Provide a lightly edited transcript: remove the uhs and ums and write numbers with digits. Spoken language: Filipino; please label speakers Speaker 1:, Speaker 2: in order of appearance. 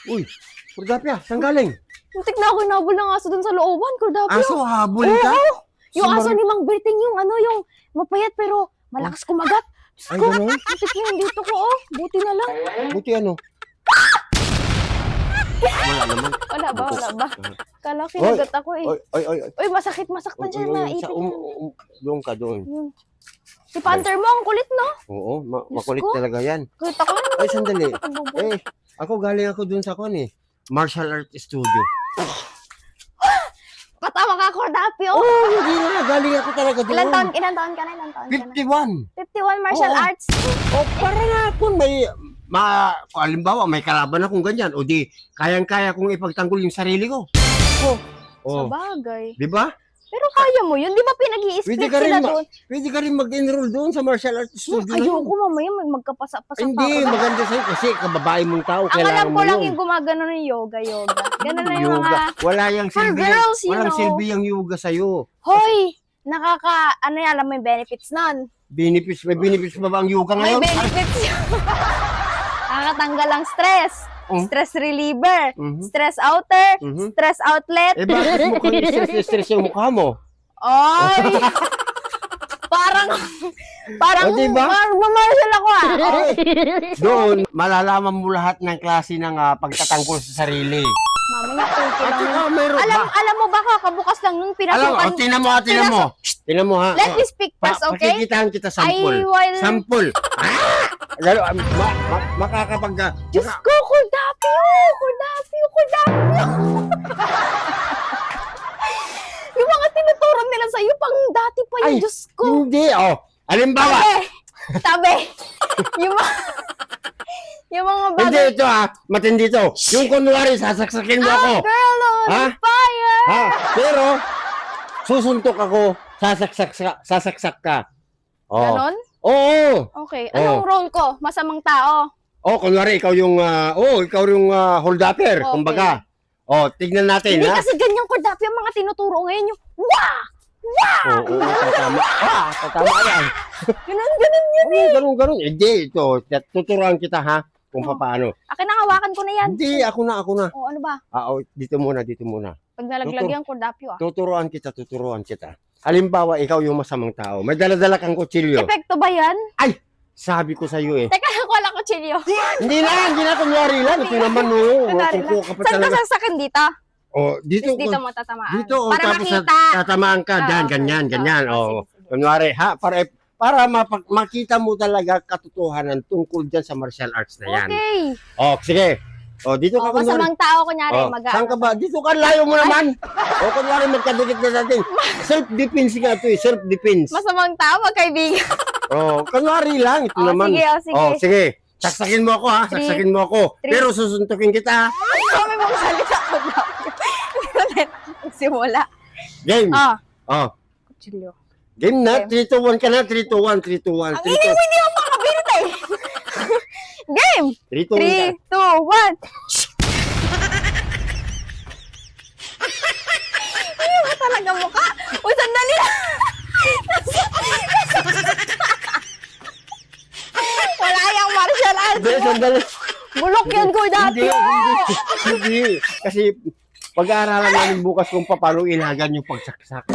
Speaker 1: Uy, Kordapia, saan galing?
Speaker 2: Muntik na ako inabol ng aso dun sa looban, Kordapio.
Speaker 1: Aso, habol ka?
Speaker 2: Yung aso ni Mang Berting, yung yung mapayat pero malakas kumagat.
Speaker 1: Ay, gano'n?
Speaker 2: Muntik na yung dito ko, Buti na lang.
Speaker 1: Buti ano? Wala naman.
Speaker 2: Wala ba? Kala ko kinagat ako eh.
Speaker 1: Oy.
Speaker 2: Uy, masaktan siya na ipit.
Speaker 1: Doon ka, doon.
Speaker 2: Si Panther mo, ang kulit, no?
Speaker 1: Oo, makulit
Speaker 2: ko.
Speaker 1: talaga yan.
Speaker 2: Kulit ako.
Speaker 1: Ay, sandali. Galing ako doon sa martial art studio.
Speaker 2: Patawa ka, Kordapio.
Speaker 1: Hindi na. Galing ako talaga doon.
Speaker 2: Ilan taon ka na?
Speaker 1: 51.
Speaker 2: 51 martial arts.
Speaker 1: Para nga kung kung halimbawa, may kalaban akong ganyan, o di, kayang-kaya kong ipagtanggol yung sarili ko.
Speaker 2: Sa bagay.
Speaker 1: Di ba?
Speaker 2: Pero kaya mo yun, di ba pinag-i-split sila doon?
Speaker 1: Pwede ka rin mag-enroll doon sa martial arts studio.
Speaker 2: Ayoko mamaya magkapasa-pasa pa.
Speaker 1: Hindi, maganda sa'yo kasi kababae mong tao,
Speaker 2: Ang
Speaker 1: kailangan
Speaker 2: alam
Speaker 1: mo
Speaker 2: ko lang
Speaker 1: yun.
Speaker 2: yung gumagano ng yoga. Ganun na yung mga...
Speaker 1: Wala yung
Speaker 2: For
Speaker 1: silbi.
Speaker 2: girls, you
Speaker 1: Walang
Speaker 2: know.
Speaker 1: silbi yung yoga sa'yo.
Speaker 2: Hoy! Alam mo yung benefits nun?
Speaker 1: May benefits pa ba ang yoga
Speaker 2: May
Speaker 1: ngayon?
Speaker 2: benefits yun. Nakakatanggal ang stress. Stress reliever. Stress outer. Stress outlet.
Speaker 1: Bakit mukhang stress yung mukha mo?
Speaker 2: Ay! Parang
Speaker 1: diba?
Speaker 2: martial ako
Speaker 1: Doon, malalaman mo lahat ng klase ng pagtatanggol sa sarili.
Speaker 2: Mamaya, okay lang.
Speaker 1: Mayroon ba?
Speaker 2: Alam mo ba, kakabukas lang nun, pinasukan.
Speaker 1: Tinan mo ha.
Speaker 2: Let me speak first, okay?
Speaker 1: Pakikitaan kita sample. Sample. Makakapag...
Speaker 2: Diyos ko, Kordapio! Yung mga tinuturo nila sa'yo, pang dati pa yun, Diyos ko.
Speaker 1: Hindi, halimbawa.
Speaker 2: Tabi. Yung mga bagay.
Speaker 1: Hindi ito matindi ito. Yung kunwari, sasaksakin mo ako.
Speaker 2: Girl on fire!
Speaker 1: Pero, susuntok ako, sasaksak ka.
Speaker 2: Ganon?
Speaker 1: Oo.
Speaker 2: Okay. Anong role ko? Masamang tao?
Speaker 1: Kunwari, ikaw yung hold-upper,
Speaker 2: Okay.
Speaker 1: kumbaga. Tignan natin,
Speaker 2: Hindi
Speaker 1: ha?
Speaker 2: kasi ganyan, Kordapio, ang mga tinuturo ngayon yung wah!
Speaker 1: Oo, tatama. Tatama yan.
Speaker 2: Ganun yun.
Speaker 1: Ganun. Hindi, ito. Tuturuan kita, ha? Kung paano.
Speaker 2: Akin ang hawakan ko na yan.
Speaker 1: Hindi, ako na.
Speaker 2: Ano ba?
Speaker 1: Dito muna.
Speaker 2: Pag nalaglag yung Kordapio,
Speaker 1: Tuturuan kita. Halimbawa, ikaw yung masamang tao. May dala-dala kang kutsilyo.
Speaker 2: Epekto ba yan?
Speaker 1: Ay! Sabi ko sa'yo eh.
Speaker 2: Teka, wala ko chilyo.
Speaker 1: Hindi na. Kunyari lang. Ito naman,
Speaker 2: Kunwari lang.
Speaker 1: Kukuha ka pa
Speaker 2: Saan ka
Speaker 1: talaga.
Speaker 2: sasakin dito?
Speaker 1: Dito.
Speaker 2: Dito mo tatamaan.
Speaker 1: Dito,
Speaker 2: para
Speaker 1: tapos
Speaker 2: makita.
Speaker 1: tatamaan ka. Ganyan.
Speaker 2: Sige.
Speaker 1: Kunwari, para makita mo talaga katotohanan tungkol dyan sa martial arts na yan.
Speaker 2: Okay.
Speaker 1: Sige. Dito ka kunwari.
Speaker 2: Masamang tao, kunyari,
Speaker 1: Saan ka ba? Dito ka, layo mo naman. Kunwari, magkadikit na natin. Self-defense nga ito eh. Self-defense.
Speaker 2: Masamang tao, magkaibigan.
Speaker 1: Kunwari lang. Ito naman.
Speaker 2: Sige.
Speaker 1: Sige. Saksakin mo ako, ha? Saksakin mo ako. Pero susuntukin kita, ha?
Speaker 2: Ay, kami mong salita ko na. Simula.
Speaker 1: Game.
Speaker 2: Kuchilyo.
Speaker 1: Game na. 3-2-1 ka na. 3-2-1. 3-2-1.
Speaker 2: Ang hindi mo makabirita eh. Game!
Speaker 1: 3-2-1
Speaker 2: 3, 2, 1. Hindi mo talaga mukha. Uy, sandali lang. Wala yung martial arts.
Speaker 1: Sandali.
Speaker 2: Bulok yan ko dati.
Speaker 1: Hindi. Kasi pag-aaralan namin bukas kung paano ilagan yung pagsaksak.